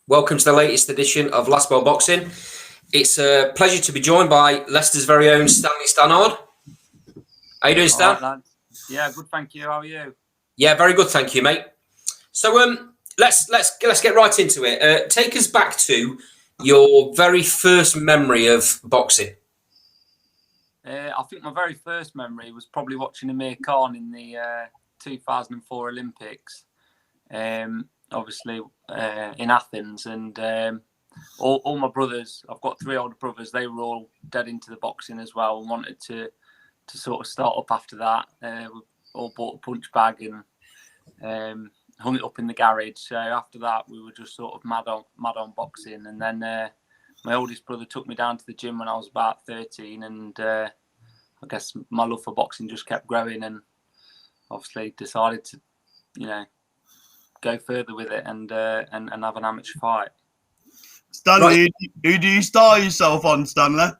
Welcome to the latest edition of Last Bell Boxing. It's a pleasure to be joined by Leicester's very own Stanley Stannard. How you doing, Stan? All right, lads. Yeah, good, thank you. How are you? Yeah, very good, thank you, mate. So let's get right into it. Take us back to your very first memory of boxing. I think my very first memory was probably watching Amir Khan in the 2004 Olympics. Obviously in Athens, and all my brothers, I've got 3 older brothers, they were all dead into the boxing as well and wanted to sort of start up after that. We all bought a punch bag and hung it up in the garage. So after that, we were just sort of mad on boxing. And then my oldest brother took me down to the gym when I was about 13, and I guess my love for boxing just kept growing, and obviously decided to, go further with it and have an amateur fight. Stanley, who do you style yourself on, Stanley?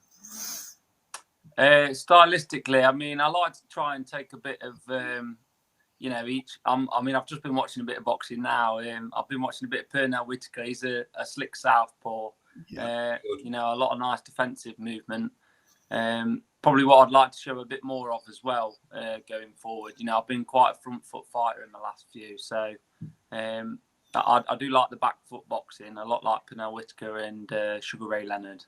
Stylistically, I mean, I like to try and take a bit of, each. I've just been watching a bit of boxing now. I've been watching a bit of Pernell Whitaker. He's a slick southpaw. A lot of nice defensive movement. Probably what I'd like to show a bit more of as well going forward. I've been quite a front foot fighter in the last few, so I do like the back foot boxing a lot, like Pernell Whitaker and Sugar Ray Leonard.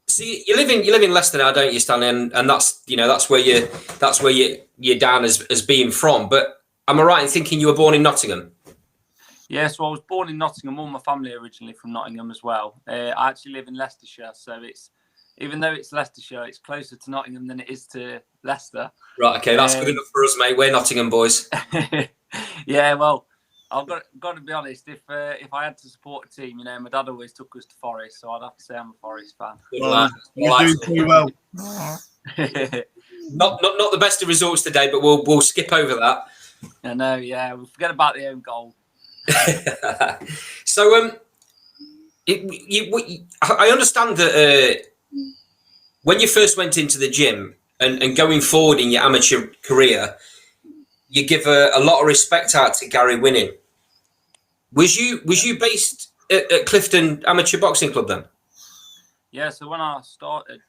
See, you live in Leicester now, don't you, Stanley? And that's where you're down as being from. But am I right in thinking you were born in Nottingham? Yeah, so I was born in Nottingham. All my family are originally from Nottingham as well. I actually live in Leicestershire, so even though it's Leicestershire, it's closer to Nottingham than it is to Leicester. Right, okay, that's good enough for us, mate. We're Nottingham boys. Yeah, well, I've got to be honest. If I had to support a team, my dad always took us to Forest, so I'd have to say I'm a Forest fan. Well, you do too well. Not the best of results today, but we'll skip over that. I know, yeah, we'll forget about the own goal. So, I understand that when you first went into the gym and going forward in your amateur career, you give a lot of respect out to Gary Winning. Was you based at Clifton Amateur Boxing Club then? Yeah, so when I started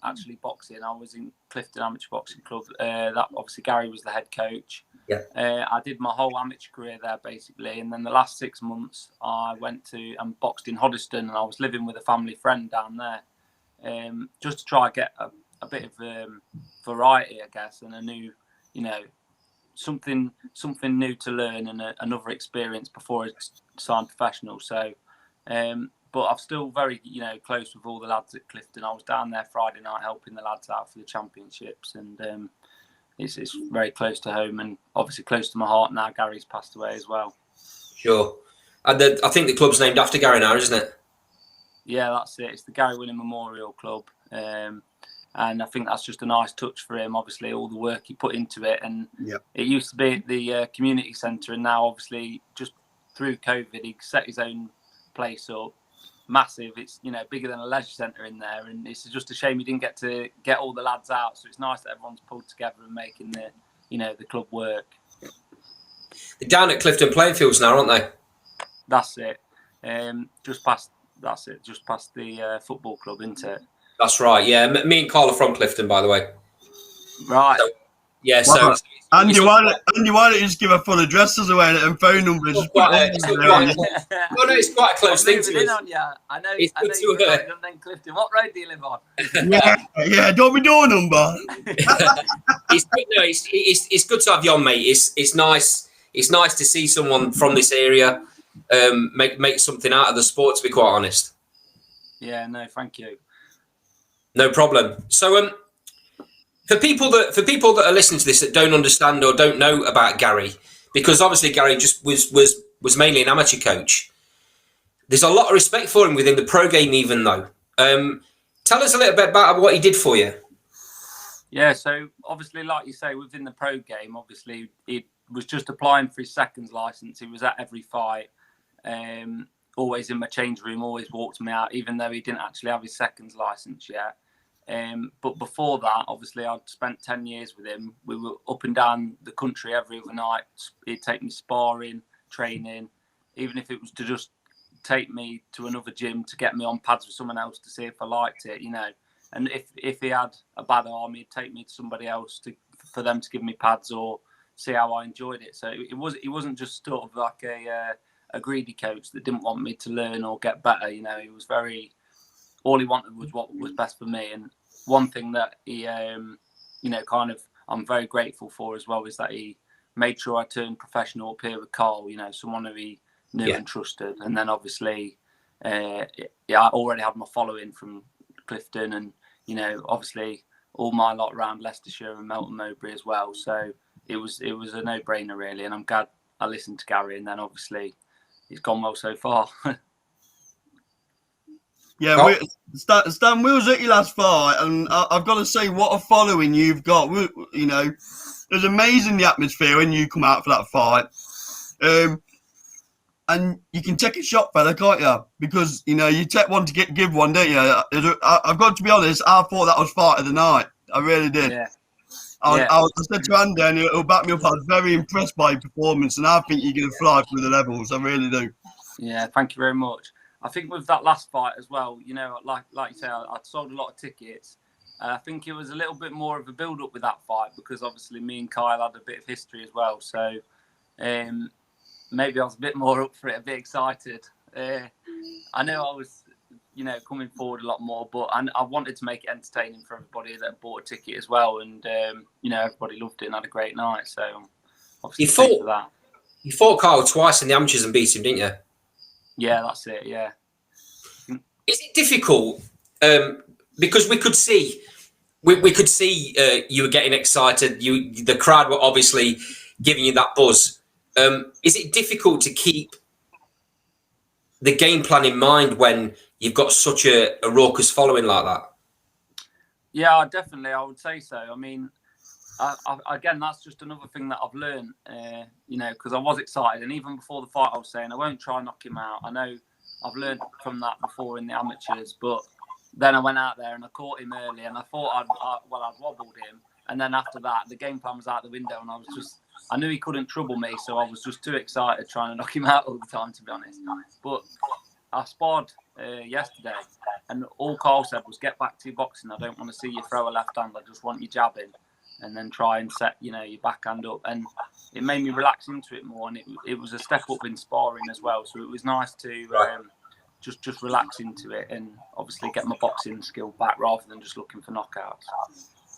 actually boxing, I was in Clifton Amateur Boxing Club. That obviously Gary was the head coach. Yeah. I did my whole amateur career there basically, and then the last 6 months I went to and boxed in Hoddesdon, and I was living with a family friend down there, just to try and get a bit of variety, I guess, and a new, something new to learn and another experience before I signed professional. So, but I'm still very, close with all the lads at Clifton. I was down there Friday night helping the lads out for the championships, and it's very close to home and obviously close to my heart now. Gary's passed away as well. Sure. And I think the club's named after Gary now, isn't it? Yeah, that's it. It's the Gary Winning Memorial Club. And I think that's just a nice touch for him. Obviously, all the work he put into it. And It used to be at the community centre. And now, obviously, just through COVID, he set his own place up. Massive. It's, bigger than a leisure centre in there. And it's just a shame he didn't get to get all the lads out. So it's nice that everyone's pulled together and making the club work. They're down at Clifton playing fields now, aren't they? That's it. Just past the football club, isn't it? That's right. Yeah, me and Carl are from Clifton, by the way. Right. So, yeah. Well, So, and you want to just give a full addresses away and phone numbers? It's quite a close thing to us. On, yeah. I know. It's good to live in Clifton. What road do you live on? Yeah. Don't be door number. It's good. No, it's good to have you on, mate. It's nice. It's nice to see someone from this area make something out of the sport. To be quite honest. Yeah. No. Thank you. No problem. So, for people that are listening to this that don't understand or don't know about Gary, because obviously Gary just was mainly an amateur coach. There's a lot of respect for him within the pro game, even though. Tell us a little bit about what he did for you. Yeah. So obviously, like you say, within the pro game, obviously he was just applying for his seconds license. He was at every fight. Always in my change room, always walked me out, even though he didn't actually have his seconds license yet. But before that, obviously, I'd spent 10 years with him. We were up and down the country every other night. He'd take me sparring, training, even if it was to just take me to another gym to get me on pads with someone else to see if I liked it, And if he had a bad arm, he'd take me to somebody else for them to give me pads or see how I enjoyed it. So he wasn't just sort of like a greedy coach that didn't want me to learn or get better. He was very, all he wanted was what was best for me. And one thing that he, kind of, I'm very grateful for as well is that he made sure I turned professional up here with Carl, someone who he knew and trusted. And then obviously, I already had my following from Clifton and, obviously all my lot around Leicestershire and Melton Mowbray as well. So it was a no-brainer really. And I'm glad I listened to Gary, and then obviously he's gone well so far. Yeah, Stan, we was at your last fight, and I've got to say, what a following you've got. It was amazing, the atmosphere when you come out for that fight. And you can take a shot, fella, can't you? Because, you take one to give one, don't you? I've got to be honest, I thought that was fight of the night. I really did. Yeah. I said to Andy, and he'll back me up, I was very impressed by your performance, and I think you're going to fly through the levels. I really do. Yeah, thank you very much. I think with that last fight as well, like you say, I sold a lot of tickets. I think it was a little bit more of a build-up with that fight because obviously me and Kyle had a bit of history as well. So maybe I was a bit more up for it, a bit excited. I know I was, coming forward a lot more, but I wanted to make it entertaining for everybody that bought a ticket as well. And, everybody loved it and had a great night. So obviously you fought Kyle twice in the amateurs and beat him, didn't you? Yeah, that's it. Yeah. Is it difficult? Because we could see, you were getting excited. The crowd were obviously giving you that buzz. Is it difficult to keep the game plan in mind when you've got such a raucous following like that? Yeah, definitely. I would say so. I mean, again, that's just another thing that I've learned, because I was excited. And even before the fight, I was saying, I won't try and knock him out. I know I've learned from that before in the amateurs, but then I went out there and I caught him early and I thought I'd wobbled him. And then after that, the game plan was out the window and I knew he couldn't trouble me. So I was just too excited trying to knock him out all the time, to be honest. But I sparred yesterday and all Carl said was, get back to your boxing. I don't want to see you throw a left hand. I just want you jabbing and then try and set, your backhand up. And it made me relax into it more. And it was a step up in sparring as well. So it was nice to just relax into it and obviously get my boxing skill back rather than just looking for knockouts.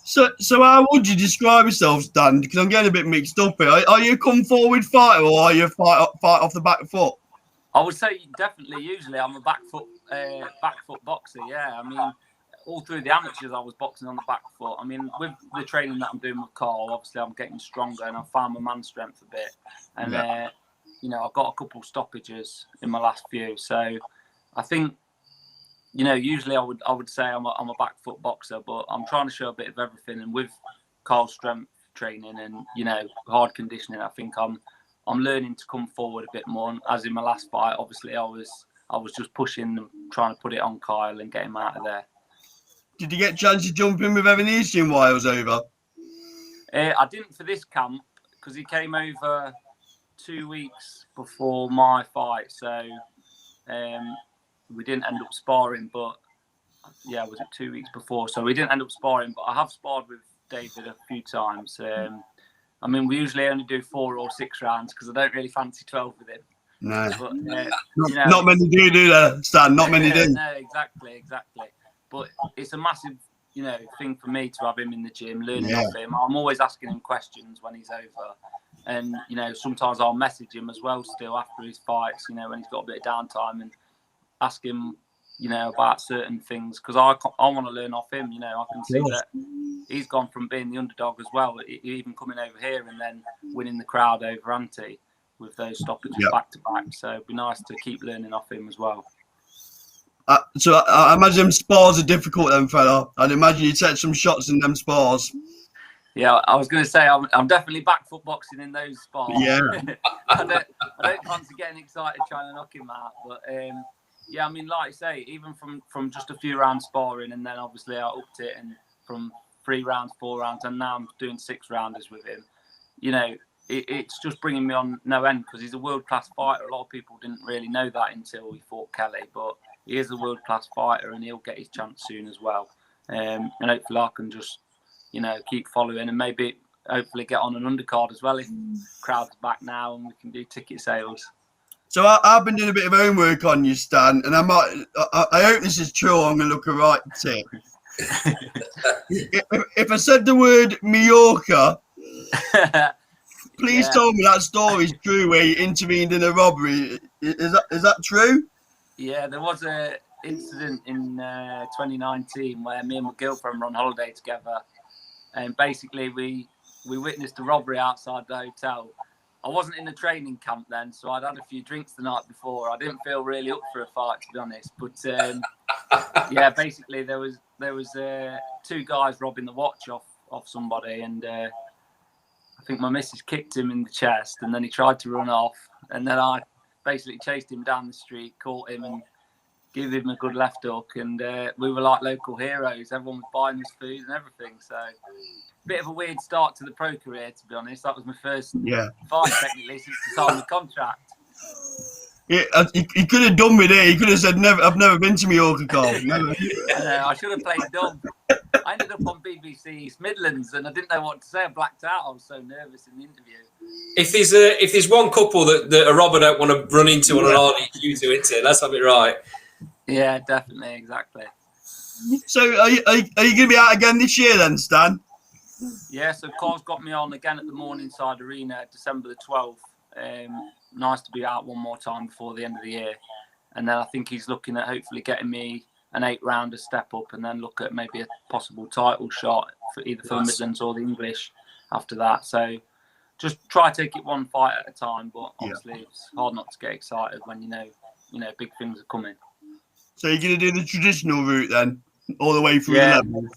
So how would you describe yourself, Stan? Because I'm getting a bit mixed up here. Are you a come forward fighter or are you a fight off the back foot? I would say definitely. Usually, I'm a back foot boxer. Yeah, I mean, all through the amateurs, I was boxing on the back foot. I mean, with the training that I'm doing with Carl, obviously, I'm getting stronger and I've found my man strength a bit. And I've got a couple stoppages in my last few. So I think, usually I would say I'm a back foot boxer, but I'm trying to show a bit of everything. And with Carl's strength training and hard conditioning, I think I'm learning to come forward a bit more. And as in my last fight, obviously I was just pushing and trying to put it on Kyle and get him out of there. Did you get a chance to jump in with Evanesian while it was over? I didn't for this camp because he came over 2 weeks before my fight, so we didn't end up sparring. But was it 2 weeks before? So we didn't end up sparring. But I have sparred with David a few times. I mean, we usually only do 4 or 6 rounds because I don't really fancy 12 with him. No, but, not many do that, Stan. Not many do. No, exactly. But it's a massive, thing for me to have him in the gym, learning off him. I'm always asking him questions when he's over, and sometimes I'll message him as well still after his fights, when he's got a bit of downtime, and ask him, about certain things because I want to learn off him. I can see that he's gone from being the underdog as well, even coming over here and then winning the crowd over Ante with those stoppages back to back. So it'd be nice to keep learning off him as well. So I imagine them spars are difficult then, fella. I'd imagine you take some shots in them spars. Yeah, I was going to say I'm definitely back foot boxing in those spars. Yeah. I don't fancy getting excited trying to knock him out, but I mean, like I say, even from just a few rounds sparring, and then obviously I upped it, and from 3 rounds, 4 rounds, and now I'm doing 6 rounders with him. it's just bringing me on no end because he's a world-class fighter. A lot of people didn't really know that until he fought Kelly, but he is a world-class fighter and he'll get his chance soon as well. And hopefully I can just, keep following and maybe hopefully get on an undercard as well if crowd's back now and we can do ticket sales. So I've been doing a bit of homework on you, Stan, and I hope this is true. I'm going to look a right tip. if I said the word Majorca, please tell me that story's true where you intervened in a robbery. Is that true? Yeah, there was a incident in 2019 where me and my girlfriend were on holiday together, and basically we witnessed a robbery outside the hotel. I wasn't in the training camp then, so I'd had a few drinks the night before. I didn't feel really up for a fight, to be honest. But yeah, basically there was two guys robbing the watch off somebody, and I think my missus kicked him in the chest, and then he tried to run off, and then I basically chased him down the street, caught him, and gave him a good left hook, and we were like local heroes. Everyone was buying us food and everything. So, bit of a weird start to the pro career, to be honest. That was my first fight technically since the sign the contract. Yeah, he could have done with it. He could have said, I've never been to Majorca, Carl. I should have played dumb. I ended up on BBC East Midlands and I didn't know what to say. I blacked out. I was so nervous in the interview. If there's one couple that a robber don't want to run into on an RD, you do it. Let's have it right. Yeah, definitely, exactly. So are you going to be out again this year then, Stan? Yeah, so Carl's got me on again at the Morningside Arena, December the 12th. Nice to be out one more time before the end of the year. And then I think he's looking at hopefully getting me an 8-rounder step up and then look at maybe a possible title shot for either for the Midlands or the English after that. So just try to take it one fight at a time. But obviously it's hard not to get excited when you know big things are coming. So you're going to do the traditional route then, all the way through the levels?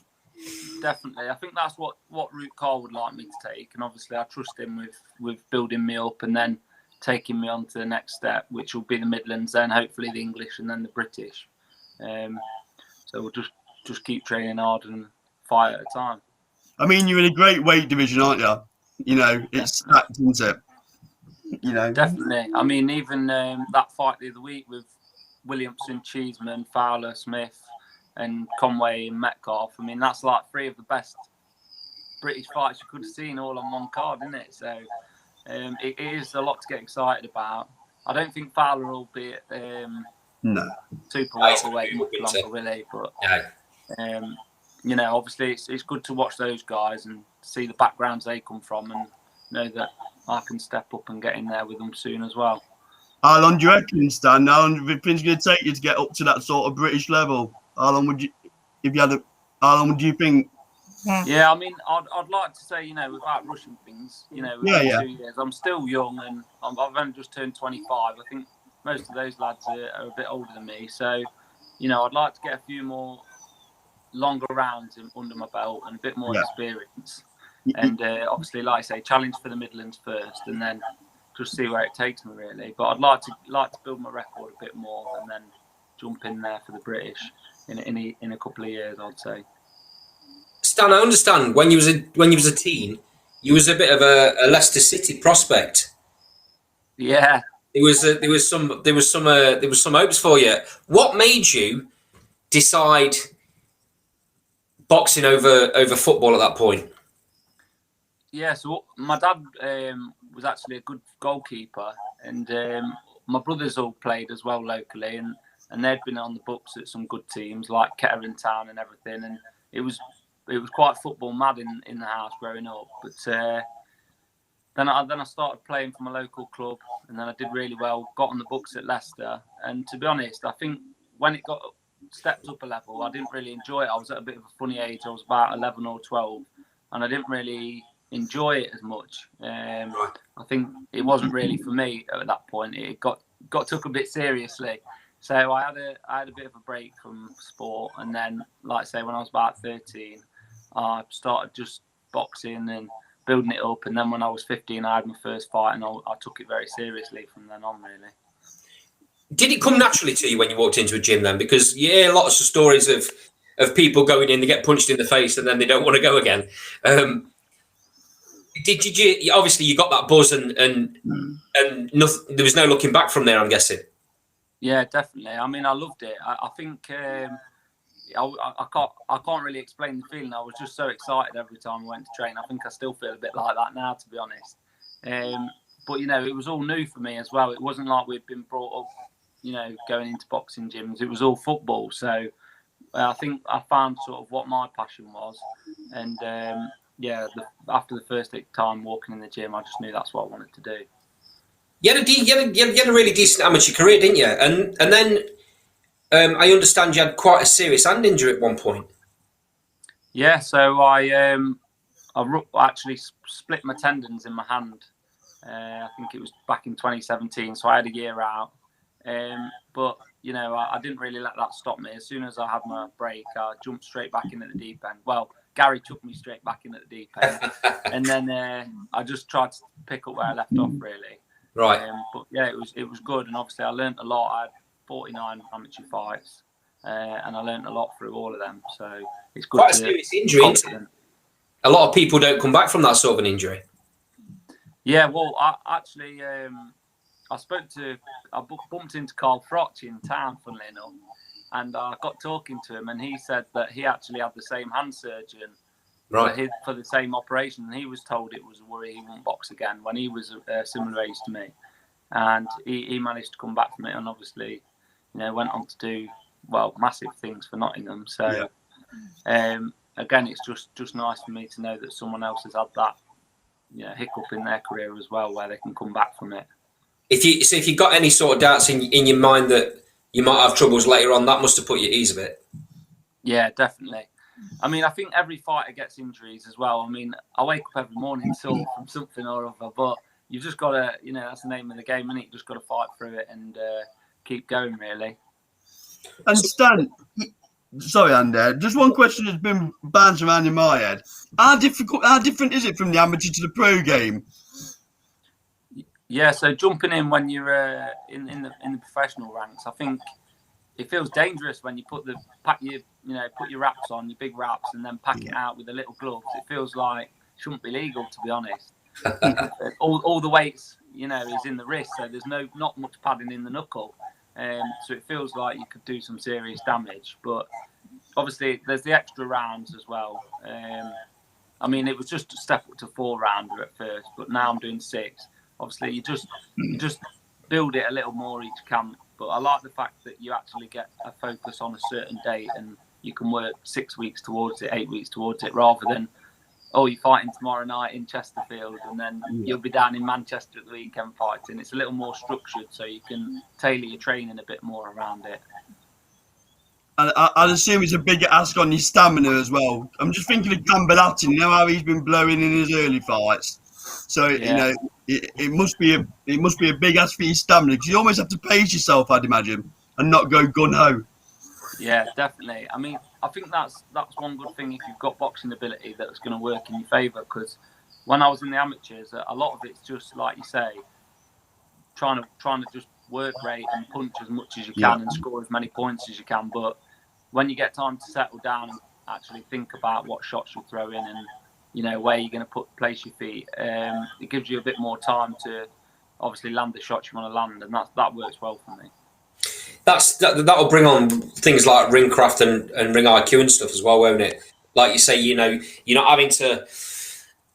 Definitely. I think that's what route Carl would like me to take. And obviously I trust him with building me up and then taking me on to the next step, which will be the Midlands, then hopefully the English and then the British. So we'll just keep training hard and fight at a time. I mean, you're in a great weight division, aren't you? It's stacked, isn't it? Definitely. I mean, even that fight the other week with Williamson, Cheeseman, Fowler, Smith and Conway and Metcalf, I mean, that's like 3 of the best British fights you could have seen all on one card, isn't it? So it is a lot to get excited about. I don't think Fowler will be super welterweight much longer, will he? But obviously it's good to watch those guys and see the backgrounds they come from and know that I can step up and get in there with them soon as well. How long do you reckon, Stan? How long do you think it's going to take you to get up to that sort of British level? How long would you, how long do you think? Yeah, I mean, I'd like to say, without rushing things, within 2 years. I'm still young and I've only just turned 25. I think most of those lads are a bit older than me. So, I'd like to get a few more longer rounds under my belt and a bit more experience. And obviously, like I say, challenge for the Midlands first and then just see where it takes me, really. But I'd like to build my record a bit more and then jump in there for the British in a couple of years, I'd say. Stan, I understand when you was a teen, you was a bit of a Leicester City prospect. Yeah. There was some hopes for you. What made you decide boxing over football at that point? Yeah, so my dad was actually a good goalkeeper, and my brothers all played as well locally, and they'd been on the books at some good teams like Kettering Town and everything, and it was quite football mad in the house growing up. But then I started playing for my local club, and then I did really well, got on the books at Leicester. And to be honest, I think when it got stepped up a level, I didn't really enjoy it. I was at a bit of a funny age. I was about 11 or 12, and I didn't really enjoy it as much. I think it wasn't really for me at that point. It got took a bit seriously. So I had a bit of a break from sport, and then, like I say, when I was about 13, I started just boxing and building it up. And then when I was 15, I had my first fight, and I took it very seriously from then on, really. Did it come naturally to you when you walked into a gym then? Because you hear lots of stories of people going in, they get punched in the face, and then they don't want to go again. Did you? Obviously, you got that buzz, and nothing, there was no looking back from there. I'm guessing. Yeah, definitely. I mean, I loved it. I think I can't really explain the feeling. I was just so excited every time I went to train. I think I still feel a bit like that now, to be honest. But you know, it was all new for me as well. It wasn't like we'd been brought up, you know, going into boxing gyms. It was all football. So I think I found sort of what my passion was, and after the first time walking in the gym, I just knew that's what I wanted to do. You had a really decent amateur career, didn't you? And then I understand you had quite a serious hand injury at one point. Yeah, so I actually split my tendons in my hand. I think it was back in 2017, so I had a year out. But you know, I didn't really let that stop me. As soon as I had my break, I jumped straight back in at the deep end. Well, Gary took me straight back in at the deep end, and then I just tried to pick up where I left off, really. Right. But yeah, it was good, and obviously I learned a lot. I had 49 amateur fights, and I learned a lot through all of them. So it's good. Quite a serious injury, isn't it? A lot of people don't come back from that sort of an injury. Yeah, well, I actually I bumped into Carl Greaves in town, funnily enough, and I got talking to him, and he said that he actually had the same hand surgeon for the same operation, and he was told it was a worry he won't box again when he was a similar age to me, and he managed to come back from it, and obviously, you know, went on to do massive things for Nottingham. So, again, it's just nice for me to know that someone else has had that, you know, hiccup in their career as well, where they can come back from it. If you got any sort of doubts in your mind that you might have troubles later on, that must have put you at ease a bit. Yeah, definitely. I mean, I think every fighter gets injuries as well. I mean, I wake up every morning sore from something or other, but you've just got to, you know, that's the name of the game, isn't it? You just got to fight through it and keep going, really. And Stan, sorry, Andy, just one question has been bouncing around in my head. How different is it from the amateur to the pro game? Yeah, so jumping in when you're in the professional ranks, I think it feels dangerous when you put your wraps on, your big wraps, and then pack it out with the little gloves. It feels like it shouldn't be legal, to be honest. all the weights, you know, is in the wrist, so there's not much padding in the knuckle, so it feels like you could do some serious damage. But obviously, there's the extra rounds as well. I mean, it was just a step up to 4-rounder at first, but now I'm doing 6. Obviously, you just build it a little more each camp. But I like the fact that you actually get a focus on a certain date and you can work 6 weeks towards it, 8 weeks towards it, rather than, you're fighting tomorrow night in Chesterfield and then you'll be down in Manchester at the weekend fighting. It's a little more structured, so you can tailor your training a bit more around it. And I'd assume it's a bigger ask on your stamina as well. I'm just thinking of Gambalatin, you know how he's been blowing in his early fights. So you know, it must be a big ask for your stamina, because you almost have to pace yourself, I'd imagine, and not go gun ho. Yeah, definitely. I mean, I think that's one good thing if you've got boxing ability that's going to work in your favour. Because when I was in the amateurs, a lot of it's just like you say, trying to just work rate and punch as much as you can and score as many points as you can. But when you get time to settle down and actually think about what shots you throw in and, you know, where you're going to place your feet, it gives you a bit more time to obviously land the shots you want to land, and that works well for me. That'll bring on things like ring craft and ring IQ and stuff as well, won't it? Like you say, you know, you're not having to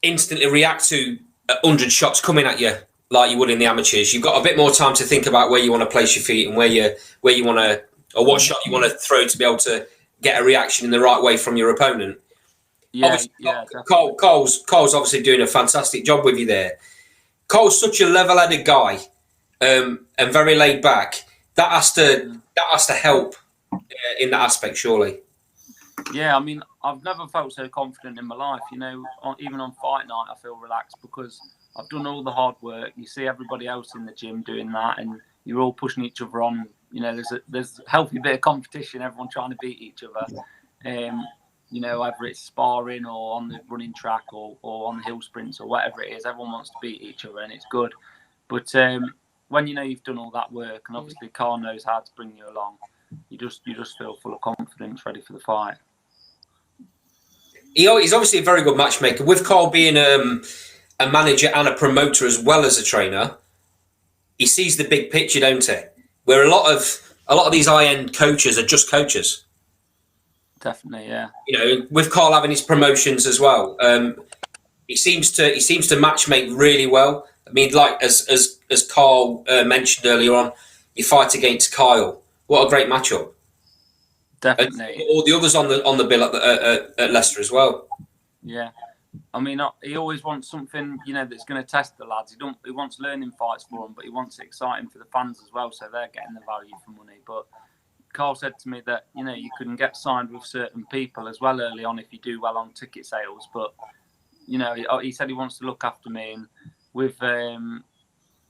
instantly react to 100 shots coming at you like you would in the amateurs. You've got a bit more time to think about where you want to place your feet and where you want to, or what shot you want to throw to be able to get a reaction in the right way from your opponent. Carl's obviously doing a fantastic job with you there. Carl's such a level-headed guy, and very laid back. That has to help in that aspect, surely. Yeah, I mean, I've never felt so confident in my life. You know, even on fight night, I feel relaxed because I've done all the hard work. You see everybody else in the gym doing that, and you're all pushing each other on. You know, there's a healthy bit of competition. Everyone trying to beat each other. You know, whether it's sparring or on the running track or on the hill sprints or whatever it is, everyone wants to beat each other, and it's good. But when you know you've done all that work, and obviously Carl knows how to bring you along, you just feel full of confidence, ready for the fight. He's obviously a very good matchmaker. With Carl being a manager and a promoter as well as a trainer, he sees the big picture, don't he? Where a lot of these high-end coaches are just coaches. Definitely, yeah. You know, with Carl having his promotions as well, he seems to match make really well. I mean, like as Carl mentioned earlier on, you fight against Kyle. What a great matchup! Definitely. And all the others on the bill at Leicester as well. Yeah. I mean, he always wants something, you know, that's going to test the lads. He wants learning fights for them, but he wants it exciting for the fans as well, so they're getting the value for money. But Carl said to me that, you know, you couldn't get signed with certain people as well early on if you do well on ticket sales. But, you know, he said he wants to look after me, and with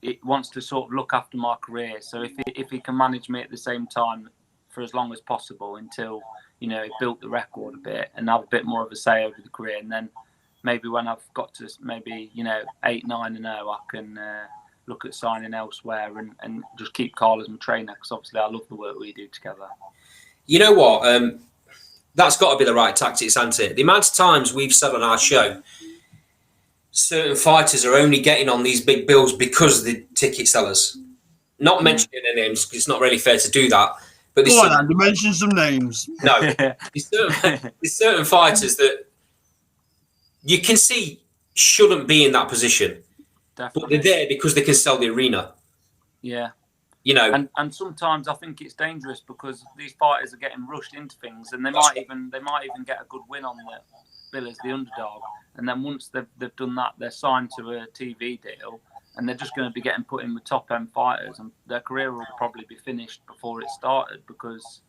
it wants to sort of look after my career. So if he can manage me at the same time for as long as possible until, you know, he built the record a bit and have a bit more of a say over the career, and then maybe when I've got to maybe, you know, 8-9-0, I can look at signing elsewhere and just keep Carl as my trainer, because obviously I love the work we do together. You know what? That's got to be the right tactics, hasn't it? The amount of times we've said on our show, certain fighters are only getting on these big bills because of the ticket sellers. Not mentioning their names, because it's not really fair to do that. But Go on, Andy, mention some names. No, there's certain fighters that you can see shouldn't be in that position. Definitely. But they're there because they can sell the arena. Yeah. You know, and sometimes I think it's dangerous because these fighters are getting rushed into things, and they might even get a good win on the bill as the underdog, and then once they've done that, they're signed to a TV deal, and they're just going to be getting put in with top end fighters, and their career will probably be finished before it started because,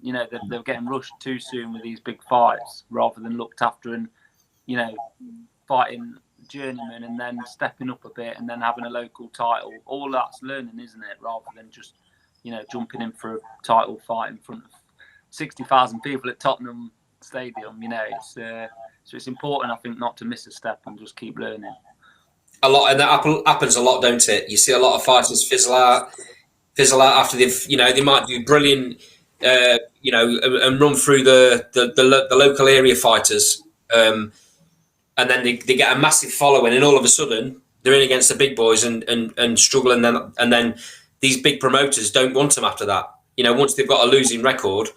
you know, they're getting rushed too soon with these big fights rather than looked after and, you know, fighting journeyman and then stepping up a bit and then having a local title. All that's learning, isn't it? Rather than just, you know, jumping in for a title fight in front of 60,000 people at Tottenham Stadium. You know, so it's important, I think, not to miss a step and just keep learning. A lot, and that happens a lot, don't it? You see a lot of fighters fizzle out after they've, you know, they might do brilliant, you know, and run through the local area fighters. And then they get a massive following, and all of a sudden they're in against the big boys and struggle, and then these big promoters don't want them after that. You know, once they've got a losing record,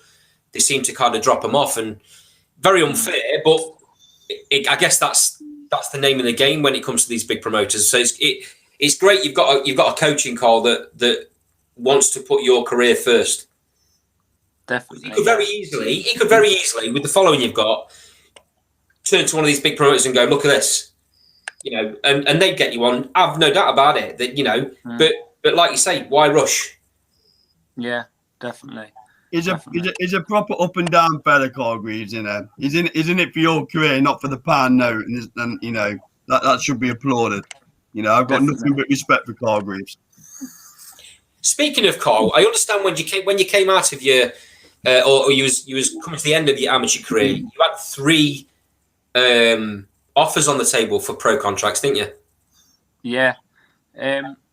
they seem to kind of drop them off, and very unfair. But I guess that's the name of the game when it comes to these big promoters. So it's great you've got a coaching call that wants to put your career first. Definitely, He could very easily, with the following you've got, turn to one of these big promoters and go, look at this, you know, and they get you on. I've no doubt about it that, you know, but like you say, why rush? Yeah, definitely. He's a proper up and down fella, Carl Greaves, you know. He's in it for your career, not for the pound note, and you know that should be applauded. You know, I've got nothing but respect for Carl Greaves. Speaking of Carl, I understand when you came out of your or you was coming to the end of your amateur career, you had 3 offers on the table for pro contracts, didn't you? Yeah.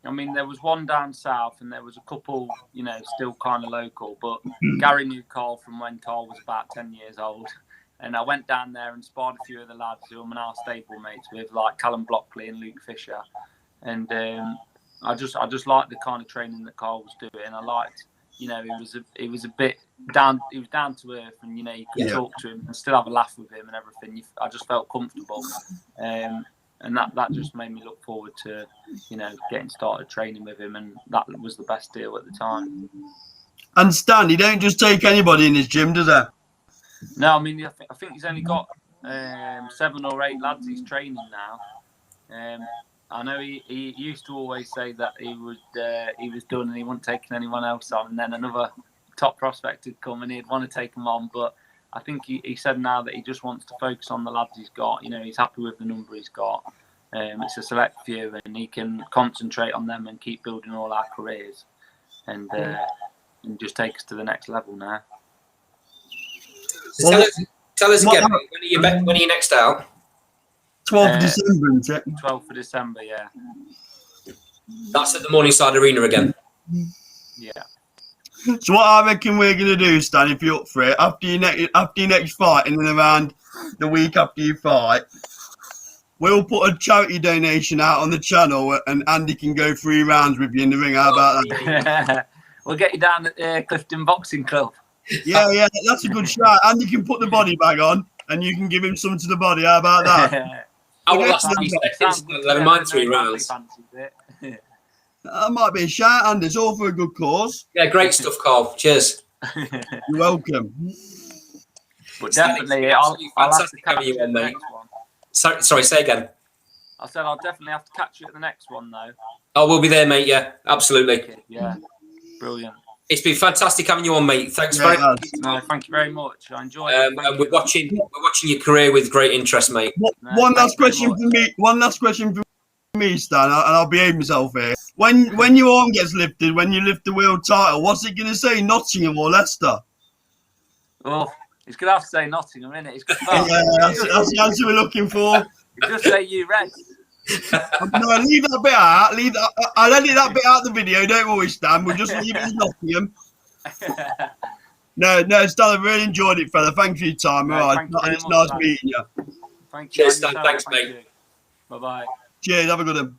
I mean, there was one down south and there was a couple, you know, still kind of local. But Gary knew Carl from when Carl was about 10 years old. And I went down there and sparred a few of the lads who I'm now stable mates with, like Callum Blockley and Luke Fisher. And I just liked the kind of training that Carl was doing. I liked, you know, he was a bit down. He was down to earth, and you know, you could talk to him and still have a laugh with him and everything. I just felt comfortable, and that just made me look forward to, you know, getting started training with him, and that was the best deal at the time. And Stan, he don't just take anybody in his gym, does he? No, I mean, I think he's only got 7 or 8 lads he's training now. I know he used to always say that he was done and he wasn't taking anyone else on, and then another top prospect had come and he'd want to take him on. But I think he said now that he just wants to focus on the lads he's got. You know, he's happy with the number he's got. It's a select few, and he can concentrate on them and keep building all our careers, and just take us to the next level now. So tell us again, when are you next out? 12th of December, isn't it? 12th of December, yeah. That's at the Morningside Arena again. Yeah. So what I reckon we're going to do, Stan, if you're up for it, after your next fight, and then around the week after you fight, we'll put a charity donation out on the channel, and Andy can go 3 rounds with you in the ring. How about that? We'll get you down at Clifton Boxing Club. Yeah, that's a good shot. Andy can put the body bag on, and you can give him some to the body. How about that? I will last 3 seconds. Never mind 3 rounds. That might be a shout, Andy. It's all for a good cause. Yeah, great stuff, Carl. Cheers. You're welcome. But definitely, I'll have to catch you at the next one. Sorry, say again. I said I'll definitely have to catch you at the next one, though. Oh, we'll be there, mate. Yeah, absolutely. Yeah, brilliant. It's been fantastic having you on, mate. Thanks very much. No, thank you very much. I enjoyed it. And we're watching your career with great interest, mate. One last question for me. One last question for me, Stan, and I'll behave myself here. When your arm gets lifted, when you lift the world title, what's it going to say? Nottingham or Leicester? Oh, he's going to have to say Nottingham, isn't it? He's going that's the answer we're looking for. Just say you Reds. No, leave that bit out. I'll edit that bit out of the video. Don't worry, Stan. We'll just leave it as Nottingham. No, Stan, I really enjoyed it, fella. Thanks for your time. All right, it's nice meeting you. Thank you. Cheers, Stan. Thanks, mate. Bye-bye. Cheers. Have a good one.